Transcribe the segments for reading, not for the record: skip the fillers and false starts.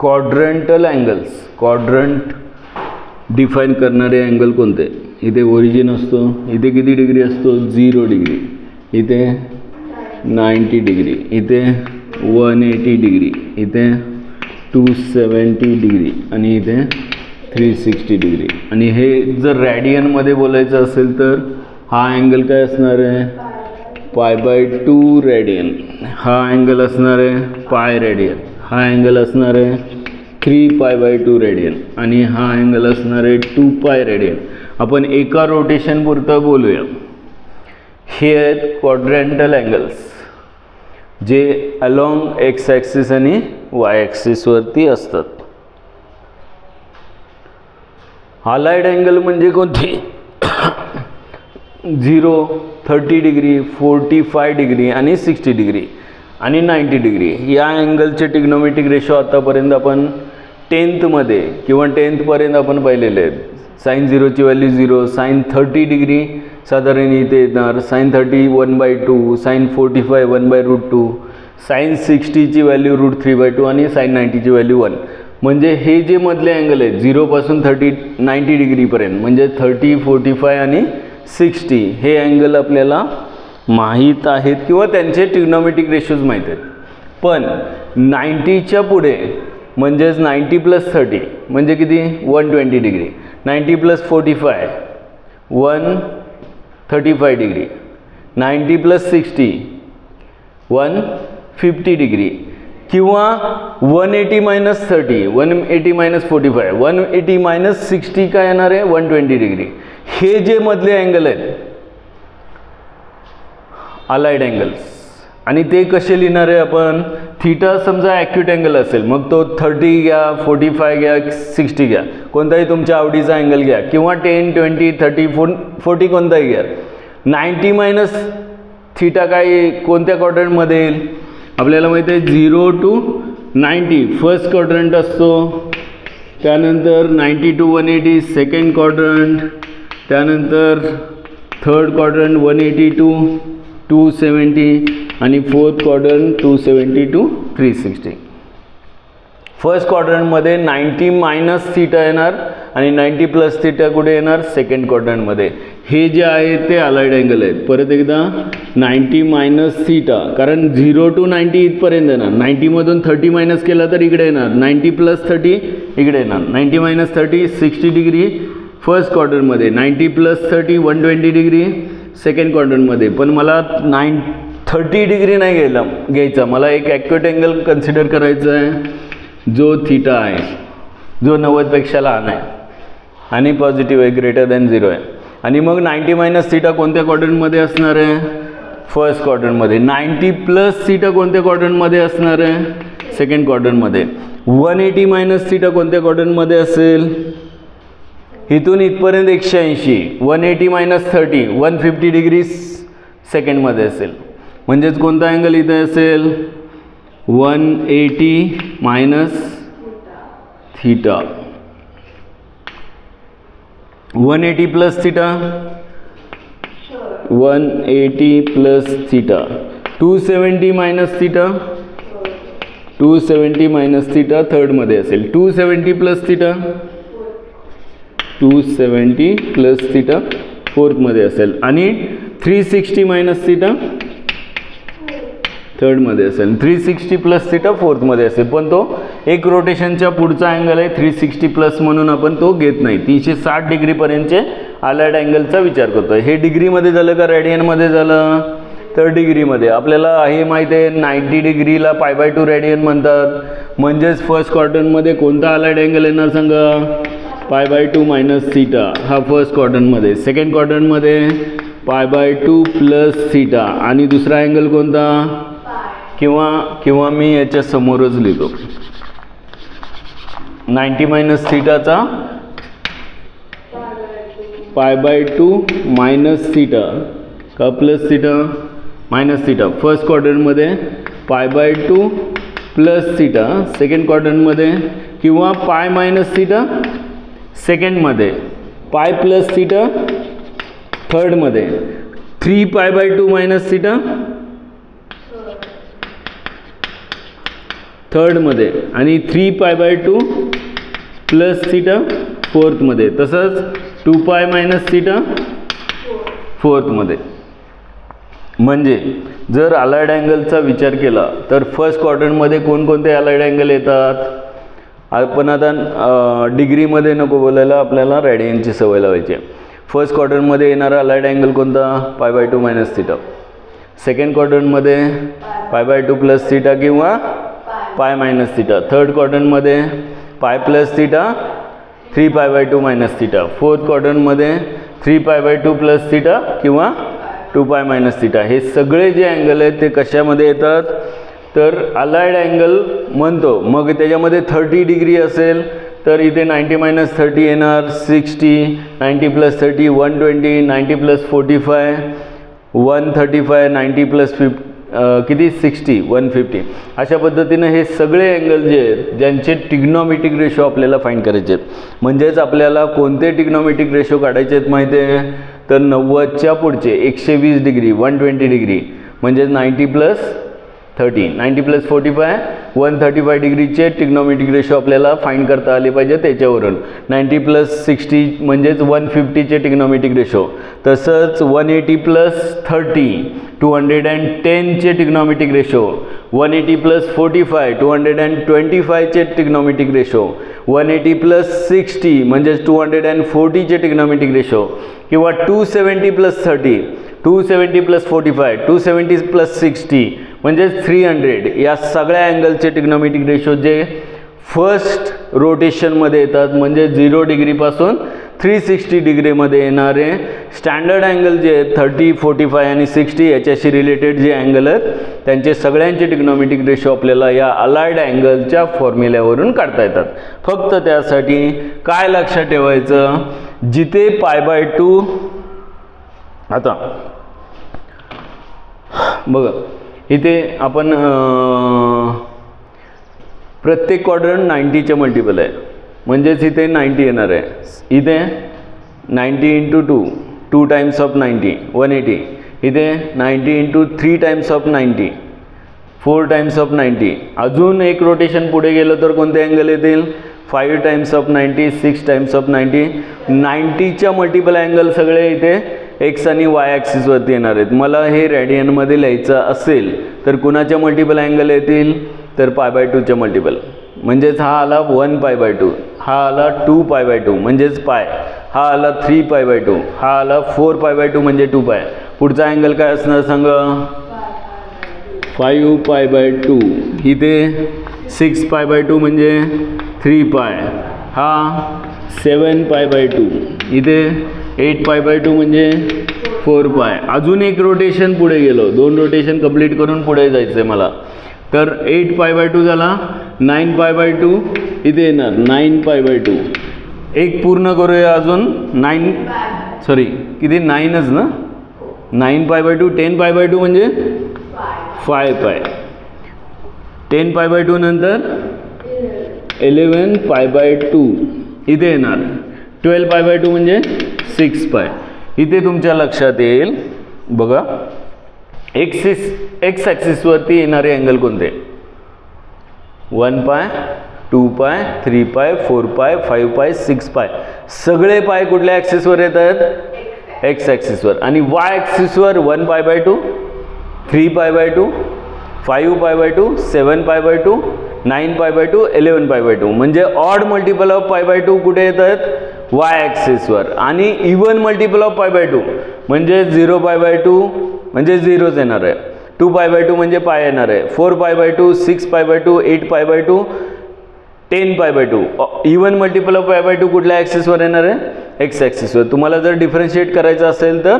Quadrantal angles, quadrant define करणारे angle कोणते? इथे ओरिजिन असतो, इथे किती डिग्री असतो? 0 डिग्री, इथे 90 डिग्री, इथे 180 डिग्री, इथे 270 डिग्री आणि इथे 360 डिग्री. आणि हे जर रॅडियनमध्ये बोलायचं असेल तर हा अँगल काय असणार आहे? π/2 रॅडियन. हा अँगल असणार आहे पाय रॅडियन. हा अँगल असणार आहे 3π/2 रॅडियन आणि हा अँगल असणार आहे 2π रॅडियन. आपण एका रोटेशन पुरतं बोलूया. हे आहेत क्वाड्रंटल अँगल्स जे अलॉंग एक्स ॲक्सिस आणि वाय ॲक्सिसवरती असतात. अलाइड अँगल म्हणजे कोणते? 0, 30 डिग्री, 45 डिग्री आणि 60 डिग्री आणि 90 डिग्री. या अँगलचे ट्रिग्नोमेट्रिक रेशो आतापर्यंत आपण 10th मध्ये किंवा 10th पर्यंत आपण पाहिलेले आहेत. sin 0 ची व्हॅल्यू 0, sin 30 डिग्री साधारण इथे येणार, sin 30 1/2, sin 45 1/√2, sin 60 ची व्हॅल्यू √3/2 आणि sin 90 ची व्हॅल्यू 1. म्हणजे हे जे मधले अँगल आहेत 0 पासून 90 डिग्रीपर्यंत म्हणजे 30, 45 आणि 60 हे अँगल आपल्याला माहीत आहेत किंवा त्यांचे ट्रिग्नोमेट्रिक रेशोज माहीत आहेत. पण 90च्या पुढे म्हणजेच 90 + 30 म्हणजे किती? 120 डिग्री. 90 + 45 135 डिग्री. 90 + 60 150 डिग्री किंवा 180 - 30 180 - 45 180 - 60 काय येणार आहे? 120 डिग्री. हे जे मधले अँगल आहेत अलाइड अँगल्स आणि ते कसे लिहिणार आहे आपण? थीटा समजा ॲक्यूट अँगल असेल मग तो 30 घ्या, 45 घ्या, 60 घ्या, कोणताही तुमच्या आवडीचा अँगल घ्या किंवा 10, 20, 30, 40 कोणताही घ्या. 90 - थीटा काय कोणत्या क्वाड्रंटमध्ये येईल? आपल्याला माहिती आहे 0 to 90 फर्स्ट क्वाड्रंट असतो, त्यानंतर 90 to 180 सेकंड क्वाड्रंट, त्यानंतर थर्ड क्वाड्रंट 180 to 270 आणि फोर्थ क्वाड्रंट 270 to 360. फर्स्ट क्वाड्रंटमध्ये 90 - थीटा येणार आणि 90 + थीटा कुठे येणार? सेकंड क्वाड्रंटमध्ये. हे जे आहे ते अलाइड अँगल आहेत. परत एकदा 90 - थीटा कारण 0 to 90 इथपर्यंत येणार. 90 मधून 30 मायनस केला तर इकडे येणार. 90 + 30 इकडे येणार. 90 - 30 60 डिग्री फर्स्ट क्वाड्रंटमध्ये, 90 + 30 120 डिग्री सेकंड क्वाड्रंटमध्ये. पण मला 30 डिग्री नाही घ्यायचा, मला एक ॲक्युरेट अँगल कन्सिडर करायचा आहे जो थीटा आहे, जो 90पेक्षा लहान आहे आणि पॉझिटिव्ह आहे, ग्रेटर दॅन 0 आहे. आणि मग 90 - थीटा कोणत्या क्वाड्रंटमध्ये असणार आहे? फर्स्ट क्वाड्रंटमध्ये. 90 + थीटा कोणत्या क्वाड्रंटमध्ये असणार आहे? सेकंड क्वाड्रंटमध्ये. 180 - थीटा कोणत्या क्वाड्रंटमध्ये असेल? इथून इथपर्यंत 180. 180 - 30 150 डिग्री सेकंडमध्ये असेल. म्हणजेच कोणता अँगल इथे असेल? 180 - theta. 180 + theta 180 + theta. 270 - theta 270 - theta थर्डमध्ये असेल. 270 + थीटा 270 + थीटा फोर्थमध्ये असेल आणि 360 - थीटा थर्डमध्ये असेल. 360 + थीटा फोर्थमध्ये असेल. पण तो एक रोटेशनच्या पुढचा अँगल आहे 360+ म्हणून आपण तो घेत नाही. 360 डिग्रीपर्यंतचे अलाइड अँगलचा विचार करतो. हे डिग्रीमध्ये झालं का रॅडियनमध्ये झालं? तर डिग्रीमध्ये. आपल्याला हे माहिती आहे 90 डिग्रीला π/2 रॅडियन म्हणतात. म्हणजेच फर्स्ट क्वाड्रंटमध्ये कोणता अलाइड अँगल येणार सांगा? π/2 - थीटा हा फर्स्ट क्वाड्रंटमध्ये. सेकंड क्वाड्रंटमध्ये π/2 + थीटा आणि दुसरा अँगल कोणता? किंवा मी याच्या समोरच लिहितो 90 - थीटाचा π/2 - थीटा का plus theta minus theta. First क्वाड्रंटमध्ये π/2 + थीटा सेकंड क्वाड्रंटमध्ये किंवा π - थीटा सेकंडमध्ये, π + थीटा थर्डमध्ये, 3π/2 - थीटा थर्डमध्ये आणि 3π/2 प्लस थीटा फोर्थमध्ये, तसंच 2π मायनस थीटा फोर्थमध्ये. म्हणजे जर अलाइड अँगलचा विचार केला तर फर्स्ट क्वाड्रंटमध्ये कोणकोणते अलाइड अँगल येतात. आपण आता डिग्रीमध्ये नको बोलायला, आपल्याला रेडियनची सवय लावायची आहे. फर्स्ट क्वाड्रंटमध्ये येणारा अलाइड अँगल कोणता, π/2 मायनस थीटा. सेकंड क्वाड्रंटमध्ये π/2 प्लस थीटा किंवा π मायनस थीटा. थर्ड क्वाड्रंटमध्ये π plus theta 3π/2 minus theta. Fourth क्वाड्रंटमध्ये 3π/2 प्लस थीटा किंवा 2π मायनस थीटा. हे सगळे जे अँगल आहेत ते कशामध्ये येतात, तर अलाइड अँगल म्हणतो. मग त्याच्यामध्ये 30 डिग्री असेल तर इथे 90 मायनस 30 येणार 60, 90 प्लस 30 120, 90 प्लस 45 135, 90 प्लस 50 किती 60 150. अशा पद्धतीनं हे सगळे अँगल जे आहेत ज्यांचे ट्रिग्नोमेट्रिक रेशो आपल्याला फाइंड करायचे आहेत. म्हणजेच आपल्याला कोणते ट्रिग्नोमेट्रिक रेशो काढायचे आहेत माहिती आहे, तर 90च्या पुढचे 120 डिग्री 120 डिग्री म्हणजेच 90 प्लस 30, 90 प्लस 45 135 डिग्रीचे ट्रिग्नोमेट्रिक रेशो आपल्याला फाइंड करता आले पाहिजे. त्याच्यावरून 90 प्लस 60 म्हणजेच 150चे ट्रिग्नोमेट्रिक रेशो. तसंच 180 प्लस 30 210चे ट्रिग्नोमेट्रिक रेशो. 180 प्लस 45 225चे ट्रिग्नोमेट्रिक रेशो. 180 प्लस 60 म्हणजेच 240चे ट्रिग्नोमेट्रिक रेशो. किंवा 270 प्लस 30 270 प्लस 45 270 प्लस 60 म्हणजेच 300. या सगळ्या अँगलचे ट्रिग्नोमेट्रिक रेशो जे फर्स्ट रोटेशनमध्ये येतात, म्हणजे 0 डिग्रीपासून 360 डिग्रीमध्ये येणारे स्टँडर्ड अँगल जे आहेत 30 45 आणि 60 याच्याशी रिलेटेड जे अँगल आहेत त्यांचे सगळ्यांचे ट्रिग्नोमेट्रिक रेशो आपल्याला या अलाइड अँगलच्या फॉर्म्युल्यावरून काढता येतात. फक्त त्यासाठी काय लक्षात ठेवायचं, जिथे π/2 आता बघा इथे आपण प्रत्येक क्वाड्रंट 90चे मल्टिपल आहे, म्हणजेच इथे 90 येणार आहे. इथे 90 × 2 2 टाइम्स ऑफ 90 180. इथे 90 × 3 टाइम्स ऑफ 90 4 टाइम्स ऑफ 90. अजून एक रोटेशन पुढे गेलं तर कोणते अँगल येतील, 5 टाइम्स ऑफ 90 6 टाइम्स ऑफ 90. 90च्या मल्टिपल अँगल सगळे इथे एक्स आणि वाय ॲक्सिसवरती येणार आहेत. मला हे रेडियनमध्ये लिहायचं असेल तर कुणाच्या मल्टिपल अँगल येतील, तर π/2च्या मल्टिपल. म्हणजेच हा आला 1π/2, हा आला 2π/2 म्हणजेच पाय, हा आला 3π/2, हा आला 4π/2 म्हणजे 2π. पुढचा अँगल काय असणार सांगा, 5π/2. इथे 6π/2 म्हणजे 3π. हा 7π/2. इथे 8π/2 म्हणजे 4π. अजून एक रोटेशन पुढे गेलो, 2 रोटेशन कंप्लीट करून पुढे जायचं आहे मला. तर 8π/2 झाला, 9π/2 इथे येणार 9π/2. एक पूर्ण करूया अजून 9 सॉरी किती 9च ना, 9π/2 10π/2 म्हणजे 5π. 10π/2 नंतर 11π/2 इथे येणार. 12π/2 म्हणजे 6π. इथे तुमच्या लक्षात येईल बघा एक्स ॲक्सिसवरती येणारे अँगल कोणते, 1π 2π 3π 4π 5π 6π. सगळे पाय कुठल्या ॲक्सिसवर येतात, एक्स ॲक्सिसवर. आणि वाय ॲक्सिसवर 1π/2 3π/2 5π/2 7π/2 9π/2 11π/2. म्हणजे ऑड मल्टिपल ऑफ π/2 कुठे येतात, वाय ॲक्सिसवर. आणि इवन मल्टिपल ऑफ π/2 म्हणजे 0π/2 म्हणजे 0च येणार आहे. 2π/2 म्हणजे पाय येणार आहे. 4π/2 6π/2 8π/2 10π/2. इवन मल्टिपल ऑफ π/2 कुठल्या ॲक्सिसवर येणार आहे, एक्स ॲक्सिसवर. तुम्हाला जर डिफरन्शिएट करायचं असेल तर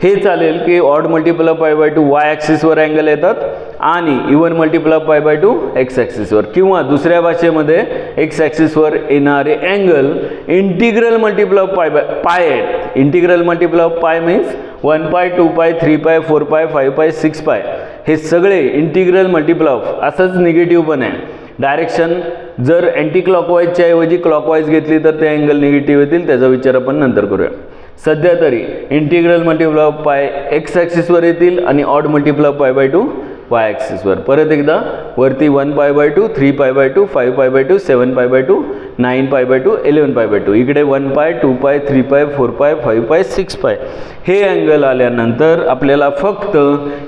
हे चालेल की ऑड मल्टिपल ऑफ π/2 वाय ॲक्सिसवर अँगल येतात आणि इवन मल्टिपल ऑफ π/2 एक्स ॲक्सिसवर. किंवा दुसऱ्या भाषेमध्ये एक्स ॲक्सिसवर येणारे अँगल इंटिग्रल मल्टिपल ऑफ पाय आहेत. इंटिग्रल मल्टिपल ऑफ पाय मीन्स 1π 2π 3π 4π 5π 6π. हे सगळे इंटिग्रल मल्टिपल ऑफ. असंच निगेटिव्ह पण आहे. डायरेक्शन जर अँटी क्लॉकवाईजच्या ऐवजी क्लॉकवाईज घेतली तर ते अँगल निगेटिव्ह येतील, त्याचा विचार आपण नंतर करूया. सध्या तरी इंटिग्रल मल्टिपल ऑफ पाय एक्स ॲक्सिसवर येतील आणि ऑड मल्टिपल ऑफ π/2 वाय ॲक्सिसवर. परत एकदा वरती 1π/2, 3π/2, 5π/2, 7π/2, 9π/2, 11π/2. इकडे 1π, 2π, 3π, 4π, 5π, 6π. हे अँगल आल्यानंतर आपल्याला फक्त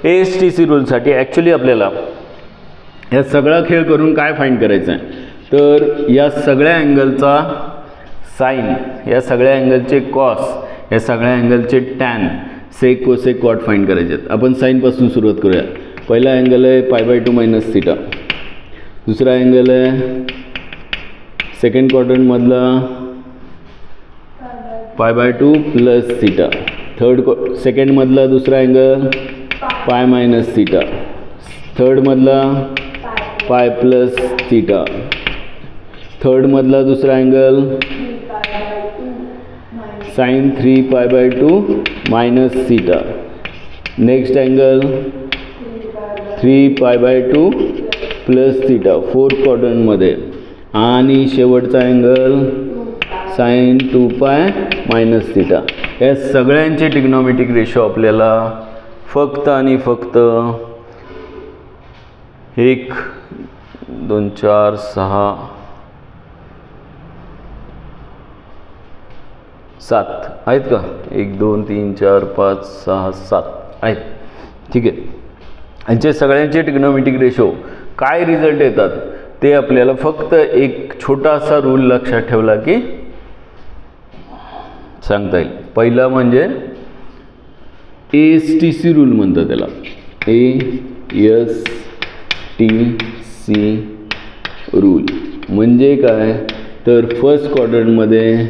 ASTC रूलसाठी ॲक्च्युली आपल्याला या सगळा खेळ करून काय फाईंड करायचं आहे, तर या सगळ्या अँगलचा साइन, या सगळ्या अँगलचे कॉस, या सगळ्या अँगलचे tan, sec, cosec, cot find करायचे आहेत. आपण साईनपासून सुरुवात करूया. पहिला अँगल आहे π/2 - θ. दुसरा अँगल आहे सेकंड क्वाड्रंटमधला π/2 + θ. सेकंडमधला दुसरा अँगल π - θ. थर्डमधला π + θ. थर्डमधला दुसरा angle sin 3π/2 - θ. Next angle 3π/2 + θ fourth क्वाड्रंटमध्ये. आणि शेवटचा अँगल sin 2π - θ. या सगळ्यांचे ट्रिग्नोमेट्रिक रेशो आपल्याला फक्त आणि फक्त 1 2 4 6 7 आहेत का? 1 2 3 4 5 6 7 आहेत. ठीक आहे. यांचे सगळ्यांचे ट्रिग्नोमेट्रिक रेशो काय रिझल्ट येतात ते आपल्याला फक्त एक छोटासा रूल लक्षात ठेवला की सांगता येईल. पहिला म्हणजे ASTC रूल म्हणतात त्याला. ASTC रूल म्हणजे काय, तर फर्स्ट क्वाड्रंटमध्ये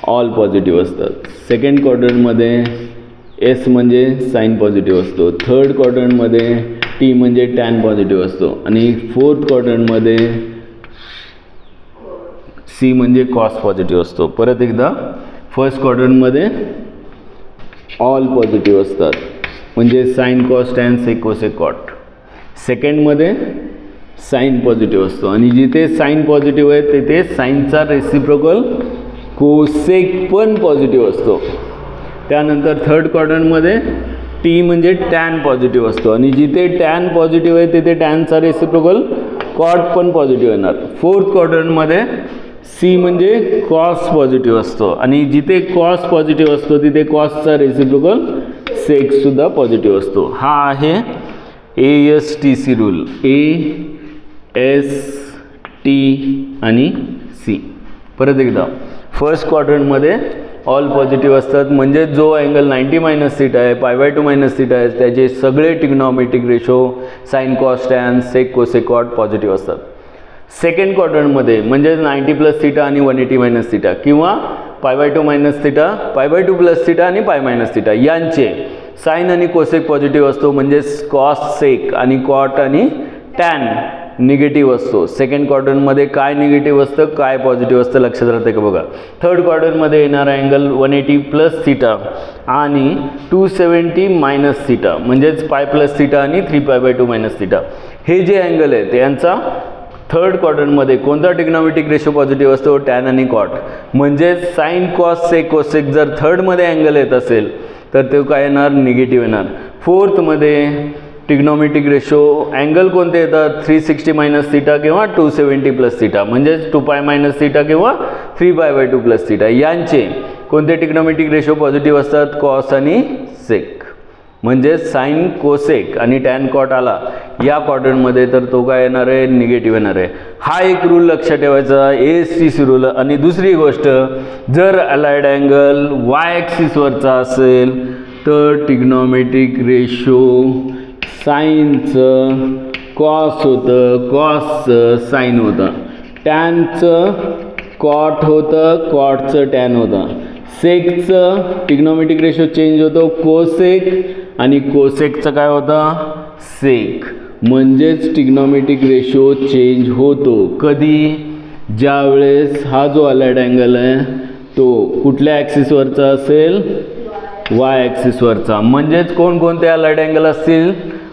ऑल पॉझिटिव्ह असतात. सेकंड क्वाड्रंटमध्ये एस म्हणजे साइन पॉझिटिव्ह असतो. थर्ड क्वाड्रंटमध्ये टी म्हणजे टॅन पॉझिटिव्ह असतो. आणि फोर्थ क्वाड्रंटमध्ये सी म्हणजे कॉस पॉझिटिव्ह असतो. परत एकदा फर्स्ट क्वाड्रंटमध्ये ऑल पॉझिटिव्ह असतात म्हणजे sign, cos, tan, sec, cosec, cot. सेकंडमध्ये sign positive असतो आणि जिथे साइन पॉझिटिव्ह आहे तिथे साइनचा रेसिप्रोकल कोसेक पण पॉझिटिव्ह असतो. त्यानंतर थर्ड क्वाड्रंटमध्ये टी म्हणजे टॅन पॉझिटिव्ह असतो आणि जिथे टॅन पॉझिटिव्ह आहे तिथे टॅनचा रेसिप्रोकल कॉट पण पॉझिटिव्ह येणार. फोर्थ क्वाड्रंटमध्ये सी म्हणजे कॉस पॉझिटिव्ह असतो आणि जिथे कॉस पॉझिटिव्ह असतो तिथे कॉसचा रेसिप्रोकल सेकसुद्धा पॉझिटिव्ह असतो. हा आहे ASTC रूल. AST आणि C. परत एकदा फर्स्ट क्वाड्रंटमध्ये ऑल पॉझिटिव्ह असतात म्हणजे जो अँगल 90 - θ आहे, π/2 - θ आहे, त्याचे सगळे trigonometric ratio sine, cos, tan, sec, cosec, cot positive असतात. सेकंड क्वाड्रंटमध्ये म्हणजे 90 + θ आणि 180 - θ किंवा π/2 - θ, π/2 + θ आणि π - θ यांचे साइन आणि कोसेक पॉझिटिव्ह असतो म्हणजे कॉस, सेक आणि कॉट आणि टॅन निगेटिव्ह असतो. सेकंड क्वाड्रंटमध्ये काय निगेटिव्ह असतं, काय पॉझिटिव्ह असतं लक्षात राहतं का बघा. थर्ड क्वाड्रंटमध्ये येणारा अँगल 180 + θ आणि 270 - θ म्हणजेच π + θ आणि 3π/2 - θ. हे जे अँगल आहेत यांचा थर्ड क्वाड्रंटमध्ये कोणता ट्रिग्नोमेट्रिक रेशो पॉझिटिव्ह असतो, टॅन आणि कॉट. म्हणजेच साइन, कॉस, सेक, कोसेक जर थर्डमध्ये अँगल येत असेल तर ते काय येणार, निगेटिव्ह येणार. फोर्थमध्ये ट्रिग्नोमेट्रिक रेशो अँगल कोणते येतात, 360 - θ किंवा 270 + θ म्हणजेच 2π - θ किंवा 3π/2 + θ यांचे कोणते ट्रिग्नोमेट्रिक रेशो पॉझिटिव्ह असतात, कॉस आणि सेक. म्हणजे साइन, कोसेक आणि टॅन, कॉट आला या क्वाड्रंटमध्ये तर तो काय येणार आहे, निगेटिव्ह येणार आहे. हा एक रूल लक्षात ठेवायचा ASTC रूल. आणि दुसरी गोष्ट, जर अलाइड अँगल वाय ॲक्सिसवरचा असेल तर ट्रिग्नोमेट्रिक रेशो साइनचं कॉस होतं, कॉसचं साइन होतं, टॅनचं कॉट होतं, कॉटचं टॅन होतं. सेकचं ट्रिग्नोमेट्रिक रेशो चेंज होतो, कोसेक आणि कोसेकचं काय होतं, सेक. म्हणजेच ट्रिग्नोमेट्रिक रेशो चेंज होतो कधी, ज्यावेळेस हा जो अलाइड अँगल आहे तो कुठल्या ॲक्सिसवरचा असेल, वाय ॲक्सिसवरचा. म्हणजेच कोणकोणते अलाइड अँगल असतील,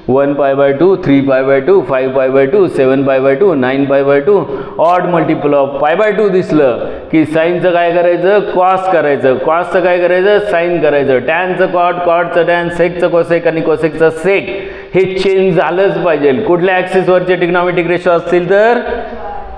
1π/2, 3π/2, 5π/2, 7π/2, 9π/2. ऑड मल्टिपल ऑफ π/2 दिसलं की साईनचं काय करायचं, कॉस करायचं, कॉसचं काय करायचं, साईन करायचं, टॅनचं कॉट, कॉटचं टॅन, सेकचं कोसेक आणि कोसेकचं सेक. हे चेंज झालंच पाहिजे. कुठल्या ॲक्सिसवरचे ट्रिग्नॉमेट्रिक रेशो असतील तर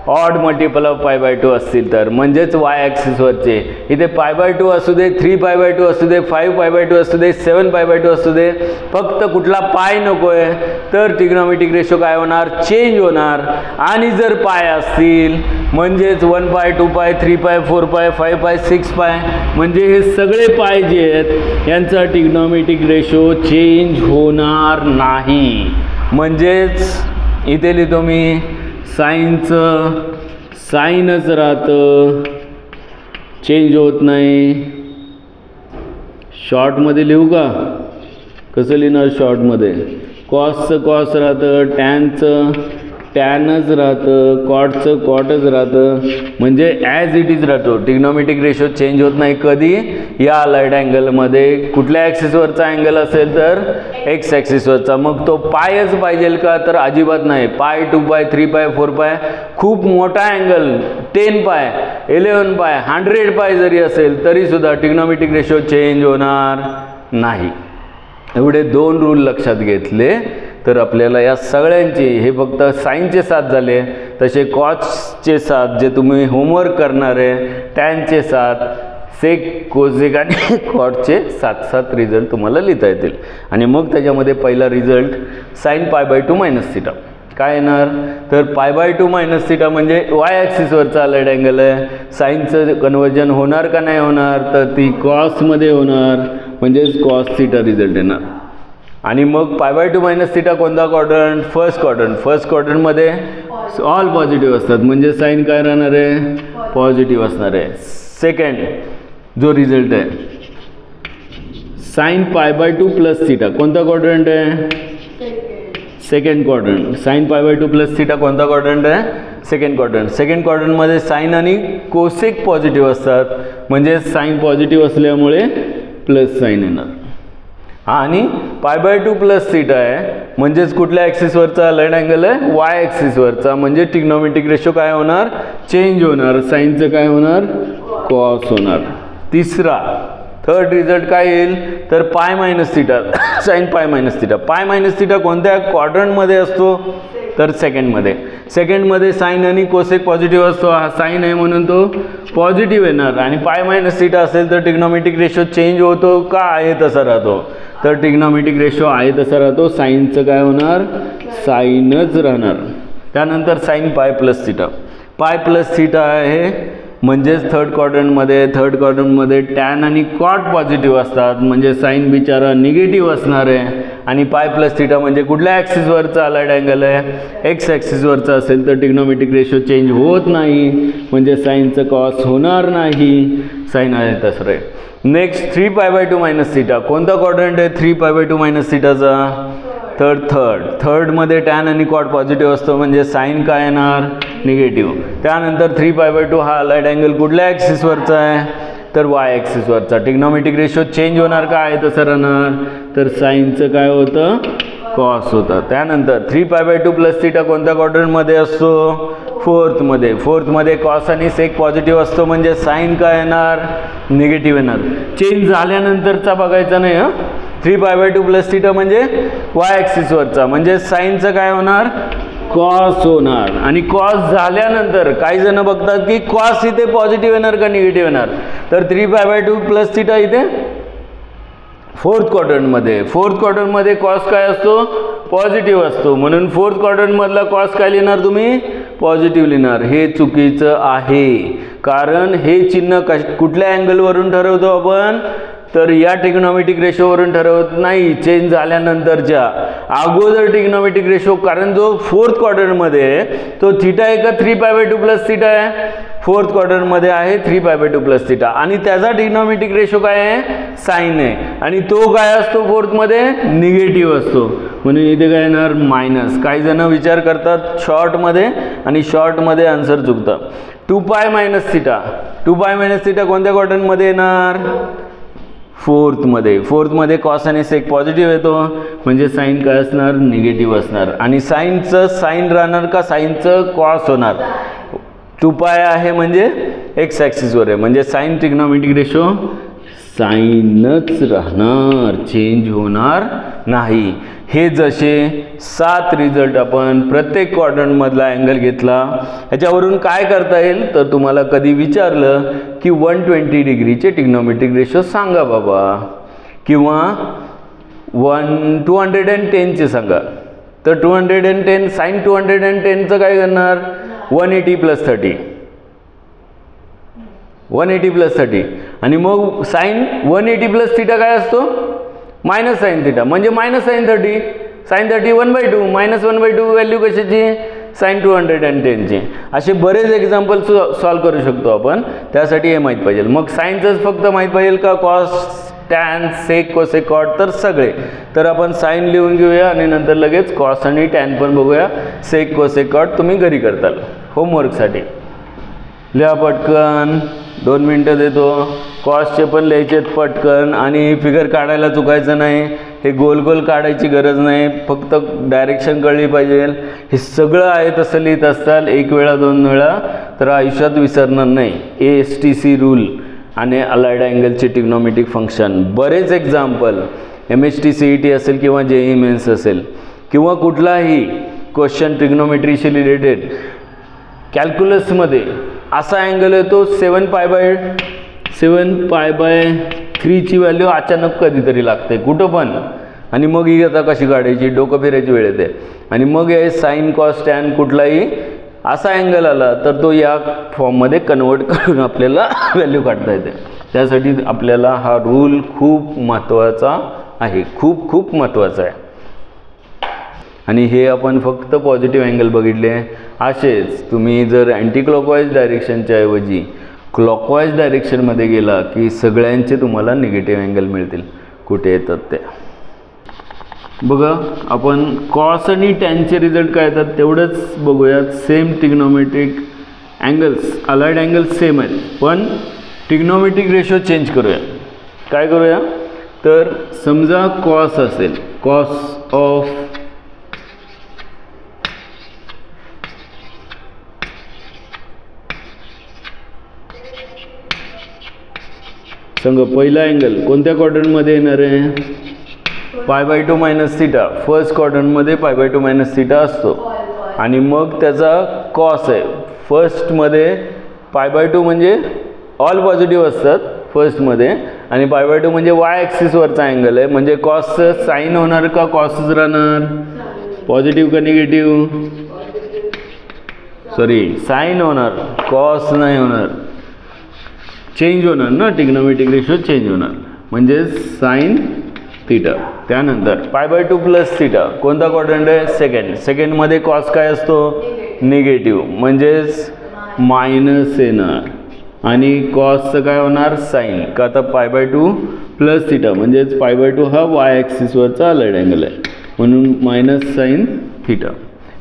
ऑड मल्टिपल ऑफ π/2 असतील तर, म्हणजेच वाय ॲक्सिसवरचे. इथे π/2 असू दे, 3π/2 असू दे, 5π/2 असू दे, 7π/2 असू दे, फक्त कुठला पाय नको आहे तर ट्रिग्नॉमेट्रिक रेशो काय होणार, चेंज होणार. आणि जर पाय असतील म्हणजेच 1π, 2π, 3π, 4π, 5π, 6π, म्हणजे हे सगळे पाय जे आहेत यांचा ट्रिग्नॉमेट्रिक रेशो चेंज होणार नाही. म्हणजेच इथे लिहितो मी, साईनचं साईनच राहतं, चेंज होत नाही. शॉर्टमध्ये लिहू का, कसं लिहिणार शॉर्टमध्ये, कॉसचं कॉस राहतं, टॅनचं टॅनच राहतं, कॉटचं कॉटच राहतं, म्हणजे ॲज इट इज राहतो. ट्रिग्नॉमेट्रिक रेशो चेंज होत नाही कधी, या अलाइड अँगलमध्ये. कुठल्या ॲक्सिसवरचा अँगल असेल तर एक्स ॲक्सिसवरचा. मग तो पायच पाहिजे का, तर अजिबात नाही. पाय, 2π, 3π, 4π, खूप मोठा अँगल 10π, 11π, 100π जरी असेल तरीसुद्धा ट्रिग्नॉमेट्रिक रेशो चेंज होणार नाही. एवढे 2 रूल लक्षात घेतले तर आपल्याला या सगळ्यांची, हे फक्त साईनचे 7 झाले, तसे कॉसचे 7 जे तुम्ही होमवर्क करणार आहे, टॅनचे 7, सेक, कोसेक आणि कॉटचे 7 रिझल्ट तुम्हाला लिहिता येतील. आणि मग त्याच्यामध्ये पहिला रिझल्ट साईन π/2 मायनस थिटा काय येणार, तर π/2 मायनस थिटा म्हणजे वाय ॲक्सिसवरचा अलाइड अँगल आहे. साईनचं कन्वर्जन होणार का नाही होणार, तर ती कॉसमध्ये होणार, म्हणजेच कॉस थिटा रिझल्ट येणार. आणि मग π/2 मायनस थिटा कोणता क्वाड्रंट, फर्स्ट क्वाड्रंट. फर्स्ट क्वाड्रंटमध्ये ऑल पॉझिटिव्ह असतात, म्हणजे साईन काय राहणार आहे, पॉझिटिव्ह असणार आहे. सेकंड जो रिझल्ट आहे साईन π/2 प्लस थिटा कोणता क्वाड्रंट आहे, second quadrant. Sine π/2 plus theta कोणता क्वाड्रंट आहे, सेकंड क्वाड्रंट. सेकंड क्वाड्रंटमध्ये साईन आणि कोसेक पॉझिटिव्ह असतात, म्हणजे साईन पॉझिटिव्ह असल्यामुळे प्लस साईन येणार. आणि π/2 प्लस थिटा आहे म्हणजेच कुठल्या ॲक्सिसवरचा अलाइड अँगल आहे, वाय ॲक्सिसवरचा, म्हणजे ट्रिग्नॉमेट्रिक रेशो काय होणार, चेंज होणार. साईनचं काय होणार, कॉस होणार. तिसरा थर्ड रिझल्ट काय येईल, तर pi minus theta, sine pi minus theta. Pi minus theta कोणत्या क्वाड्रंटमध्ये असतो, तर सेकंडमध्ये. सेकंडमध्ये साईन आणि कोसेक पॉझिटिव्ह असतो, हा साईन आहे म्हणून तो पॉझिटिव्ह येणार. आणि पाय मायनस थिटा असेल तर ट्रिग्नॉमेट्रिक रेशो चेंज होतो का, आहे तसा राहतो, तर ट्रिग्नॉमेट्रिक रेशो आहे तसा राहतो. साईनचं काय होणार, साईनच राहणार. त्यानंतर sine pi plus theta. Pi plus theta आहे म्हणजेच थर्ड क्वाड्रंटमध्ये टॅन आणि कॉट पॉझिटिव्ह असतात, म्हणजे साईन बिचारा निगेटिव्ह असणार आहे. आणि पाय प्लस थिटा म्हणजे कुठल्या ॲक्सिसवरचा अलाइड अँगल आहे, एक्स ॲक्सिसवरचा असेल तर ट्रिग्नॉमेट्रिक रेशो चेंज होत नाही, म्हणजे साईनचं कॉस होणार नाही, साईन आहे तसं आहे. नेक्स्ट 3π/2 मायनस थिटा कोणता क्वाड्रंट आहे, 3π/2 मायनस थिटाचा, थर्डमध्ये टॅन आणि कॉट पॉझिटिव्ह असतो, म्हणजे साईन काय येणार, निगेटिव्ह. त्यानंतर 3π/2 हा अलाइड अँगल कुठल्या ॲक्सिसवरचा आहे, तर वाय ॲक्सिसवरचा. ट्रिग्नॉमेट्रिक रेशो चेंज होणार का, आहे तसं राहणार, तर साईनचं काय होतं, कॉस होतं. त्यानंतर 3π/2 प्लस थिटा कोणत्या क्वाड्रंटमध्ये असतो, फोर्थमध्ये कॉस आणि सेक पॉझिटिव्ह असतो, म्हणजे साईन काय येणार, निगेटिव्ह येणार. चेंज झाल्यानंतरचा बघायचा नाही. 3π/2 प्लस थिटा म्हणजे वाय ॲक्सिसवरचा, म्हणजे साईनचं काय होणार, कॉस होणार. आणि कॉस झाल्यानंतर काही जण बघतात की कॉस इथे पॉझिटिव्ह येणार का निगेटिव्ह येणार, तर 3π/2 प्लस थिटा इथे फोर्थ क्वाड्रंटमध्ये कॉस काय असतो, पॉझिटिव्ह असतो, म्हणून फोर्थ क्वाड्रंटमधला कॉस काय लिहिणार तुम्ही, पॉझिटिव्ह लिहिणार. हे चुकीचं आहे, कारण हे चिन्ह कुठल्या अँगलवरून ठरवतो आपण, तर या ट्रिग्नॉमेट्रिक रेशोवरून ठरवत नाही, चेंज झाल्यानंतरच्या. अगोदर ट्रिग्नॉमेट्रिक रेशो, कारण जो फोर्थ क्वाड्रंटमध्ये तो थिटा आहे का 3π/2 प्लस थिटा आहे, फोर्थ क्वाड्रंटमध्ये आहे 3π/2 प्लस थिटा, आणि त्याचा ट्रिग्नॉमेट्रिक रेशो काय आहे, साईन आहे, आणि तो काय असतो फोर्थमध्ये, निगेटिव्ह असतो, म्हणून इथे काय येणार, मायनस. काही जण विचार करतात शॉर्टमध्ये आणि शॉर्टमध्ये आन्सर चुकतं. 2π मायनस थिटा कोणत्या क्वाड्रंटमध्ये येणार, फोर्थमध्ये कॉस आणि सेक पॉझिटिव्ह येतो, म्हणजे साईन काय असणार, निगेटिव्ह असणार. आणि साईनचं साईन राहणार का, साईनचं कॉस होणार. 2π आहे म्हणजे एक्स ॲक्सिसवर आहे, म्हणजे साईन ट्रिग्नॉमेट्रिक रेशो साईनच राहणार, चेंज होणार नाही. हे जसे 7 रिझल्ट आपण प्रत्येक क्वाड्रंटमधला अँगल घेतला, ह्याच्यावरून काय करता येईल तर तुम्हाला कधी विचारलं की 120 डिग्रीचे ट्रिग्नोमेट्रिक रेशो सांगा बाबा, किंवा 210चे सांगा, तर 210 साइन 210चं काय करणार 180 + 30, 180 + 30 आणि मग साइन 180 + थीटा काय असतो मायनस साइन थीटा, म्हणजे मायनस साइन 30, साइन 30 1/2 -1/2 व्हॅल्यू कशाची साइन 210ची. असे बरेच एक्झाम्पल सॉल्व करू शकतो आपण, त्यासाठी हे माहीत पाहिजे. मग साइनचंच फक्त माहीत पाहिजे का cos tan sec cosec cot, तर सगळे. तर आपण साइन लिहून घेऊया आणि नंतर लगेच कॉस आणि टॅन पण बघूया. सेक कोसेक कॉट तुम्ही घरी करताल होमवर्कसाठी. लिहा पटकन, 2 मिनटं देतो. कॉसचे पण लिहायचेत पटकन आणि फिगर काढायला चुकायचं नाही. हे गोल गोल काढायची गरज नाही, फक्त डायरेक्शन कळली पाहिजे. हे सगळं आहे तसं लिहित असताल 1 वेळा 2 वेळा तर आयुष्यात विसरणार नाही. ASTC रूल आणि अलाइड अँगलचे ट्रिग्नोमेट्रिक फंक्शन, बरेच एक्झाम्पल MHT CET असेल किंवा JEE मेन्स असेल किंवा कुठलाही क्वेश्चन ट्रिग्नोमेट्रीशी रिलेटेड कॅल्क्युलसमध्ये असा अँगल येतो 7π/3ची व्हॅल्यू अचानक कधीतरी लागते कुठं पण, आणि मग ही आता कशी काढायची, डोकं फिरायची वेळ येते. आणि मग हे साइन कॉस टॅन कुठलाही असा अँगल आला तर तो या फॉर्ममध्ये कन्वर्ट करून आपल्याला व्हॅल्यू काढता येते. त्यासाठी आपल्याला हा रूल खूप महत्त्वाचा आहे, खूप खूप महत्त्वाचा आहे. आणि हे आपण फक्त पॉझिटिव्ह अँगल बघितले. असेच तुम्ही जर अँटी क्लॉकवाईज डायरेक्शनच्या ऐवजी क्लॉकवाईज डायरेक्शनमध्ये गेला की सगळ्यांचे तुम्हाला निगेटिव्ह अँगल मिळतील. कुठे येतात ते बघा. आपण कॉस आणि टॅनचे रिझल्ट काय येतात तेवढंच बघूयात. Same trigonometric angles, allied angles same आहेत, पण ट्रिग्नोमेट्रिक रेशो चेंज करूया. काय करूया तर समजा कॉस असेल, कॉस ऑफ सांगा पहिला अँगल कोणत्या क्वाड्रंटमध्ये येणार आहे π/2 - थीटा. फर्स्ट क्वाड्रंटमध्ये π/2 - थीटा असतो. आणि मग त्याचा कॉस आहे फर्स्टमध्ये π/2 म्हणजे ऑल पॉझिटिव्ह असतात फर्स्टमध्ये, आणि π/2 म्हणजे वाय ॲक्सिसवरचा अँगल आहे, म्हणजे कॉसचं साईन होणार का कॉसच राहणार, पॉझिटिव्ह का निगेटिव्ह, सॉरी साईन होणार, कॉस नाही होणार, चेंज होणार ना, ट्रिग्नोमेट्रिक रेशो चेंज होणार म्हणजे साइन थीटा. त्यानंतर π/2 + थीटा कोणता क्वाड्रंट आहे सेकंड. सेकंडमध्ये कॉस काय असतो निगेटिव्ह, म्हणजेच मायनस येणार, आणि कॉसचं काय होणार साईन, का आता π/2 + थीटा म्हणजेच π/2 हा वाय ॲक्सिसवरचा अलाइड अँगल आहे म्हणून मायनस साईन थीटा.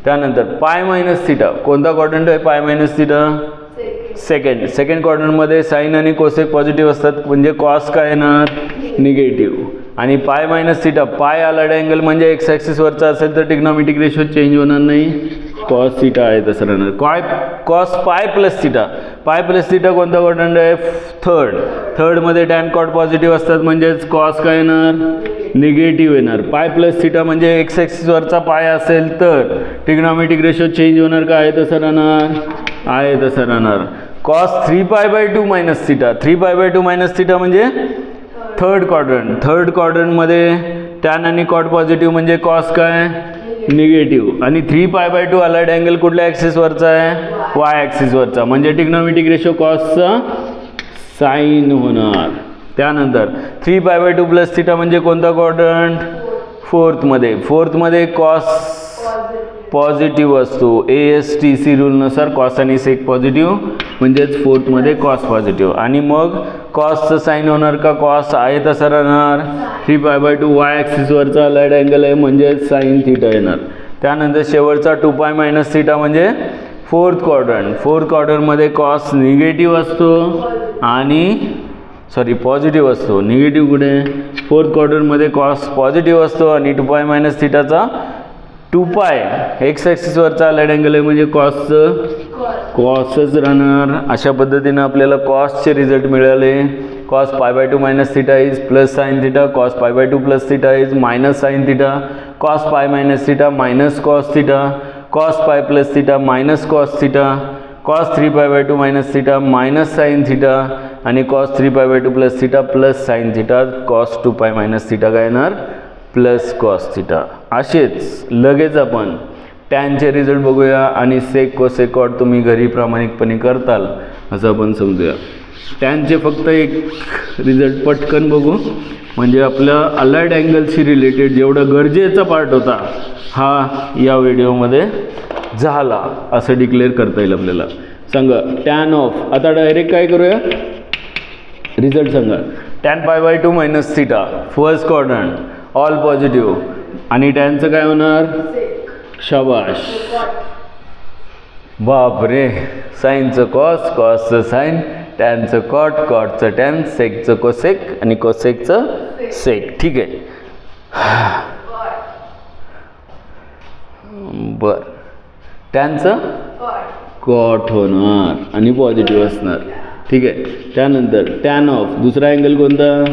त्यानंतर π - थीटा कोणता क्वाड्रंट आहे π - थीटा सेकंड. सेकंड क्वाड्रंटमध्ये साईन आणि कोसेक पॉझिटिव्ह असतात म्हणजे कॉस काय येणार निगेटिव्ह, आणि π - थीटा पाय अलाइड अँगल म्हणजे एक्स ॲक्सिसवरचा असेल तर ट्रिग्नोमेट्रिक रेशो चेंज होणार नाही, कॉस थीटा आहे तसं राहणार. कॉस π + थीटा, π + थीटा कोणता क्वाड्रंट आहे थर्ड. थर्डमध्ये टॅन कॉट पॉझिटिव्ह असतात म्हणजेच कॉस काय येणार निगेटिव्ह येणार. π + थीटा म्हणजे एक्स ॲक्सिसवरचा पाय असेल तर ट्रिग्नोमेट्रिक रेशो चेंज होणार का आहे तसं राहणार, आहे तसं राहणार. कॉस 3π/2 - थीटा, 3π/2 - थीटा म्हणजे थर्ड क्वाड्रंट. थर्ड क्वाड्रंटमध्ये टॅन आणि कॉट पॉझिटिव्ह म्हणजे कॉस काय निगेटिव्ह, आणि 3π/2 अलाइड अँगल कुठल्या ॲक्सिसवरचा आहे वाय ॲक्सिसवरचा म्हणजे ट्रिग्नोमेट्रिक रेशो कॉसचा साईन होणार. त्यानंतर 3π/2 + थीटा म्हणजे कोणता क्वाड्रंट फोर्थमध्ये. फोर्थमध्ये कॉस पॉझिटिव्ह असतो, ASTC रूलनुसार कॉस आणि सेक पॉझिटिव्ह म्हणजेच फोर्थमध्ये कॉस पॉझिटिव्ह, आणि मग कॉसचं साईन होणार का कॉस आहे तसं राहणार. 3π/2 वाय ॲक्सिसवरचा अलाइड अँगल आहे म्हणजेच साईन थीटा येणार. त्यानंतर शेवटचा 2π - थीटा म्हणजे फोर्थ क्वाड्रंट. फोर्थ क्वाड्रंटमध्ये कॉस निगेटिव्ह असतो आणि पॉझिटिव्ह असतो, निगेटिव्ह कुठे फोर्थ क्वाड्रंटमध्ये कॉस पॉझिटिव्ह असतो आणि 2π - थीटाचा 2π एक्स ॲक्सिसवरचा आलाइड अँगल आहे म्हणजे कॉसच राहणार. अशा पद्धतीनं आपल्याला कॉसचे रिझल्ट मिळाले. cos π/2 minus theta is plus sine theta, cos π/2 plus theta is minus sine theta, cos π minus theta minus cos theta, cos π plus theta minus cos theta, cos 3π/2 minus theta minus sine theta आणि cos 3π/2 plus theta plus sine theta, cos 2π minus theta काय येणार plus cos theta. असेच लगेच आपण टॅनचे result बघूया आणि सेक cosec cot तुम्ही घरी प्रामाणिकपणे करताल असं आपण समजूया. टॅनचे फक्त एक रिझल्ट पटकन बघू म्हणजे आपल्या अलाइड अँगलशी रिलेटेड जेवढा गरजेचा पार्ट होता हा या व्हिडिओमध्ये झाला असं डिक्लेअर करता येईल आपल्याला. सांगा टॅन ऑफ, आता डायरेक्ट काय करूया रिझल्ट सांगा. Tan π/2 minus theta first quadrant all positive आणि टॅनचं काय होणार शाबाश. बापरे, साईनचं कॉस, कॉसचं साईन, टॅनचं कॉट, कॉटचं टॅन, सेकचं कोसेक आणि कोसेकचं सेक. ठीक आहे बर. टॅनचं कॉट होणार आणि पॉझिटिव्ह असणार. ठीक आहे. त्यानंतर टॅन ऑफ दुसरा अँगल कोणता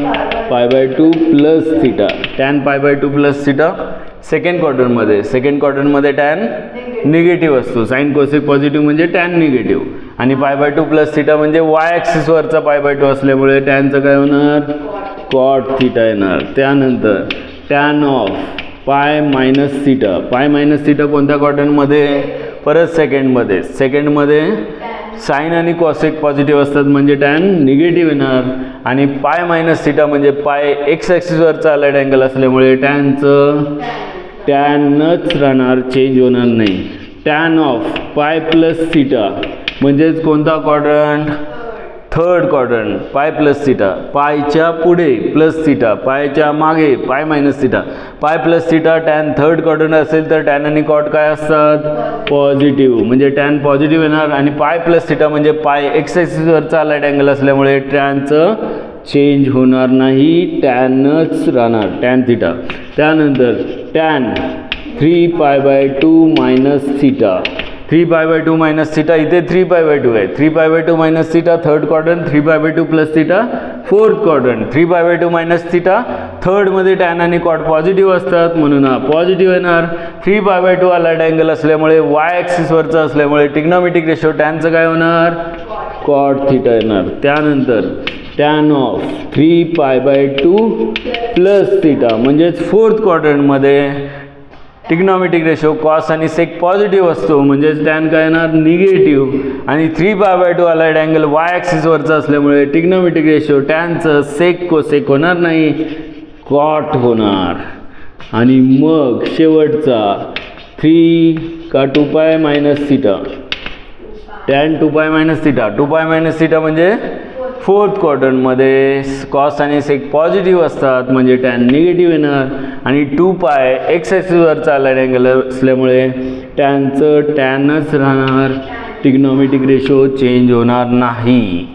π/2 plus theta. Tan π/2 plus theta second क्वाड्रंटमध्ये टॅन निगेटिव्ह असतो. साइन कोसेक पॉझिटिव्ह म्हणजे टॅन निगेटिव्ह आणि π/2 प्लस थिटा म्हणजे वाय ॲक्सिसवरचा π/2 असल्यामुळे टॅनचं काय होणार कॉट थिटा येणार. त्यानंतर tan of pi minus theta. Pi minus theta कोणत्या क्वाड्रंटमध्ये परत सेकंडमध्ये साइन आणि कॉसेक पॉझिटिव्ह असतात म्हणजे टॅन निगेटिव्ह येणार आणि पाय मायनस थिटा म्हणजे पाय एक्स ॲक्सिसवरचा अलाइड अँगल असल्यामुळे टॅनच राहणार, चेंज होणार नाही. Tan of pi plus theta म्हणजेच कोणता quadrant third quadrant. Pi plus theta पायच्या पुढे प्लस थिटा, पायच्या मागे pi minus theta, pi plus theta tan third quadrant असेल तर टॅन आणि कॉट काय असतात पॉझिटिव्ह म्हणजे टॅन पॉझिटिव्ह येणार आणि पाय प्लस थिटा म्हणजे पाय एक्स ॲक्सिसवरचा अलाइड अँगल असल्यामुळे टॅनचं चेंज होणार नाही, टॅनच राहणार टॅन थिटा. त्यानंतर tan 3π/2 minus theta. 3π/2 minus theta इथे 3π/2 आहे. 3π/2 minus theta third quadrant, 3π/2 plus theta fourth quadrant. 3π/2 minus theta थर्डमध्ये टॅन आणि कॉट पॉझिटिव्ह असतात म्हणून हा पॉझिटिव्ह येणार. 3π/2 अलाइड अँगल असल्यामुळे वाय ॲक्सिसवरचा असल्यामुळे ट्रिग्नोमेट्रिक रेशो टॅनचं काय होणार कॉट थिटा येणार. त्यानंतर टॅन ऑफ 3π/2 प्लस थिटा म्हणजेच फोर्थ क्वाड्रंटमध्ये ट्रिग्नोमेट्रिक रेशो कॉस आणि सेक पॉझिटिव्ह असतो म्हणजेच टॅन काय येणार निगेटिव्ह आणि 3π/2 अलाइड अँगल वाय ॲक्सिसवरचा असल्यामुळे ट्रिग्नोमेट्रिक रेशो टॅनचं सेक कोसेक होणार नाही, कॉट होणार. आणि मग शेवटचा 3 का 2π minus theta. Tan 2π minus theta. 2π minus theta म्हणजे फोर्थ क्वाड्रंटमध्ये कॉस आणि सेक पॉझिटिव्ह असतात म्हणजे टॅन निगेटिव्ह येणार आणि 2π एक्स ॲक्सिसवरचा अलाइड अँगल असल्यामुळे टॅनच राहणार, ट्रिग्नोमेट्रिक रेशो चेंज होणार नाही.